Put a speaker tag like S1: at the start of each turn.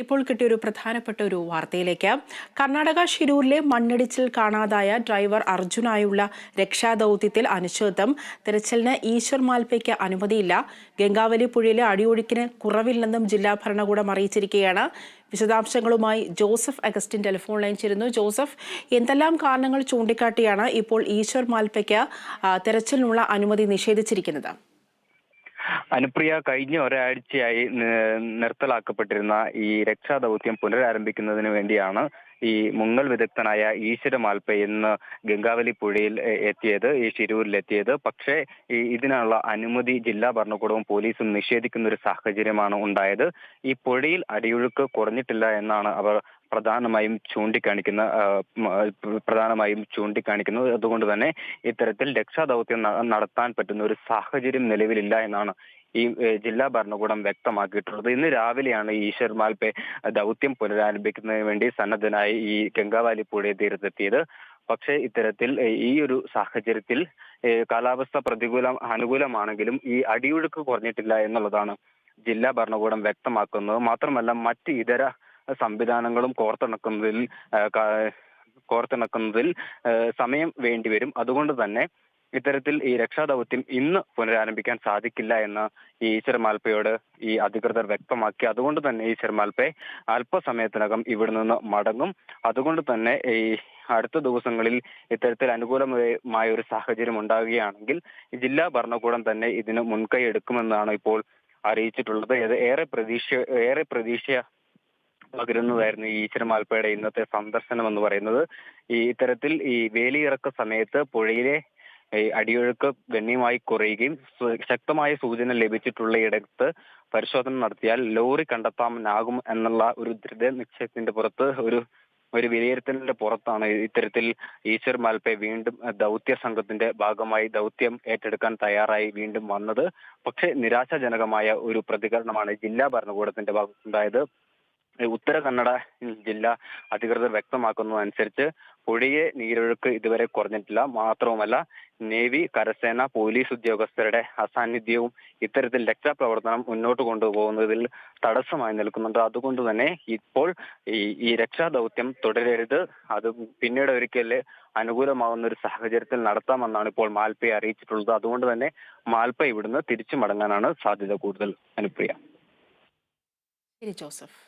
S1: ഇപ്പോൾ കിട്ടിയൊരു പ്രധാനപ്പെട്ട ഒരു വാർത്തയിലേക്ക്. കർണാടക ഷിരൂരിലെ മണ്ണിടിച്ചിൽ കാണാതായ ഡ്രൈവർ അർജുനായുള്ള രക്ഷാദൌത്യത്തിൽ അനിശ്ചിതത്വം. തെരച്ചിലിന് ഈശ്വർ മാൽപയ്ക്ക് അനുമതിയില്ല. ഗംഗാവലി പുഴയിലെ അടിയൊഴുക്കിന് കുറവില്ലെന്നും ജില്ലാ ഭരണകൂടം അറിയിച്ചിരിക്കുകയാണ്. വിശദാംശങ്ങളുമായി ജോസഫ് അഗസ്റ്റിൻ ടെലിഫോൺ ലൈൻ ചേരുന്നു. ജോസഫ്, എന്തെല്ലാം കാരണങ്ങൾ ചൂണ്ടിക്കാട്ടിയാണ് ഇപ്പോൾ ഈശ്വർ മാൽപയ്ക്ക് തെരച്ചിലിനുള്ള അനുമതി നിഷേധിച്ചിരിക്കുന്നത്?
S2: അനുപ്രിയ, കഴിഞ്ഞ ഒരാഴ്ചയായി നിർത്തലാക്കപ്പെട്ടിരുന്ന ഈ രക്ഷാദൌത്യം പുനരാരംഭിക്കുന്നതിന് വേണ്ടിയാണ് ഈ മുങ്ങൽ വിദഗ്ധനായ ഈശ്വര മാൽപ്പ ഇന്ന് ഗംഗാവലി പുഴയിൽ എത്തിയത്, ഈ ശിരൂരിലെത്തിയത്. പക്ഷേ ഇതിനുള്ള അനുമതി ജില്ലാ ഭരണകൂടവും പോലീസും നിഷേധിക്കുന്ന ഒരു സാഹചര്യമാണ് ഉണ്ടായത്. ഈ പുഴയിൽ അടിയൊഴുക്ക് കുറഞ്ഞിട്ടില്ല എന്നാണ് അവർ പ്രധാനമായും ചൂണ്ടിക്കാണിക്കുന്നത്. അതുകൊണ്ട് തന്നെ ഇത്തരത്തിൽ രക്ഷാദൌത്യം നടത്താൻ പറ്റുന്ന ഒരു സാഹചര്യം നിലവിലില്ല എന്നാണ് ഈ ജില്ലാ ഭരണകൂടം വ്യക്തമാക്കിയിട്ടുള്ളത്. ഇന്ന് രാവിലെയാണ് ഈശ്വർ മാൽപെ ദൗത്യം പുനരാരംഭിക്കുന്നതിന് വേണ്ടി സന്നദ്ധനായി ഈ ഗംഗാവാലി പുഴ തീരത്തെത്തിയത്. പക്ഷേ ഇത്തരത്തിൽ ഈ ഒരു സാഹചര്യത്തിൽ കാലാവസ്ഥ അനുകൂലമാണെങ്കിലും ഈ അടിയൊഴുക്ക് കുറഞ്ഞിട്ടില്ല എന്നുള്ളതാണ് ജില്ലാ ഭരണകൂടം വ്യക്തമാക്കുന്നത്. മാത്രമല്ല, മറ്റ് ഇതര സംവിധാനങ്ങളും കോർത്തിണക്കുന്നതിൽ സമയം വേണ്ടിവരും. അതുകൊണ്ട് തന്നെ ഇത്തരത്തിൽ ഈ രക്ഷാദൌത്യം ഇന്ന് പുനരാരംഭിക്കാൻ സാധിക്കില്ല എന്ന് ഈ ഈശ്വർ മാൽപ്പയോട് ഈ അധികൃതർ വ്യക്തമാക്കി. അതുകൊണ്ട് തന്നെ ഈശ്വർ മാൽപ്പെ അല്പസമയത്തിനകം ഇവിടെ നിന്ന് മടങ്ങും. അതുകൊണ്ട് തന്നെ ഈ അടുത്ത ദിവസങ്ങളിൽ ഇത്തരത്തിൽ അനുകൂലമായ ഒരു സാഹചര്യം ഉണ്ടാവുകയാണെങ്കിൽ ജില്ലാ ഭരണകൂടം തന്നെ ഇതിന് മുൻകൈ എടുക്കുമെന്നാണ് ഇപ്പോൾ അറിയിച്ചിട്ടുള്ളത്. ഏറെ പ്രതീക്ഷ പകരുന്നതായിരുന്നു ഈ ഈശ്വര മാൽപ്പയുടെ ഇന്നത്തെ സന്ദർശനം എന്ന് പറയുന്നത്. ഇത്തരത്തിൽ ഈ വേലിയിറക്ക സമയത്ത് പുഴയിലെ അടിയൊഴുക്ക് ഗണ്യമായി കുറയുകയും ശക്തമായ സൂചന ലഭിച്ചിട്ടുള്ള ഇടത്ത് പരിശോധന നടത്തിയാൽ ലോറി കണ്ടെത്താനാകും എന്നുള്ള ഒരു ദൃഢനിശ്ചയത്തിന്റെ പുറത്ത് ഒരു വിലയിരുത്തലിന്റെ പുറത്താണ് ഇത്തരത്തിൽ ഈശ്വർ മാൽപ്പെ വീണ്ടും ദൗത്യ സംഘത്തിന്റെ ഭാഗമായി ദൗത്യം ഏറ്റെടുക്കാൻ തയ്യാറായി വീണ്ടും വന്നത്. പക്ഷേ നിരാശാജനകമായ ഒരു പ്രതികരണമാണ് ജില്ലാ ഭരണകൂടത്തിന്റെ ഭാഗത്തുണ്ടായത്. ഉത്തര കന്നഡ ജില്ലാ അധികൃതർ വ്യക്തമാക്കുന്നതനുസരിച്ച് പുഴയെ നീരൊഴുക്ക് ഇതുവരെ കുറഞ്ഞിട്ടില്ല. മാത്രവുമല്ല, നേവി, കരസേന, പോലീസ് ഉദ്യോഗസ്ഥരുടെ അസാന്നിധ്യവും ഇത്തരത്തിൽ രക്ഷാപ്രവർത്തനം മുന്നോട്ട് കൊണ്ടുപോകുന്നതിൽ തടസ്സമായി നിൽക്കുന്നുണ്ട്. അതുകൊണ്ട് തന്നെ ഇപ്പോൾ ഈ രക്ഷാദൗത്യം തുടരരുത്, അത് പിന്നീട് ഒരിക്കൽ അനുകൂലമാവുന്ന ഒരു സാഹചര്യത്തിൽ നടത്താമെന്നാണ് ഇപ്പോൾ മാൽപ്പയെ അറിയിച്ചിട്ടുള്ളത്. അതുകൊണ്ട് തന്നെ മാൽപ്പ ഇവിടുന്ന് തിരിച്ചു മടങ്ങാനാണ് സാധ്യത കൂടുതൽ. അനുപ്രിയ.
S1: ശരി ജോസഫ്.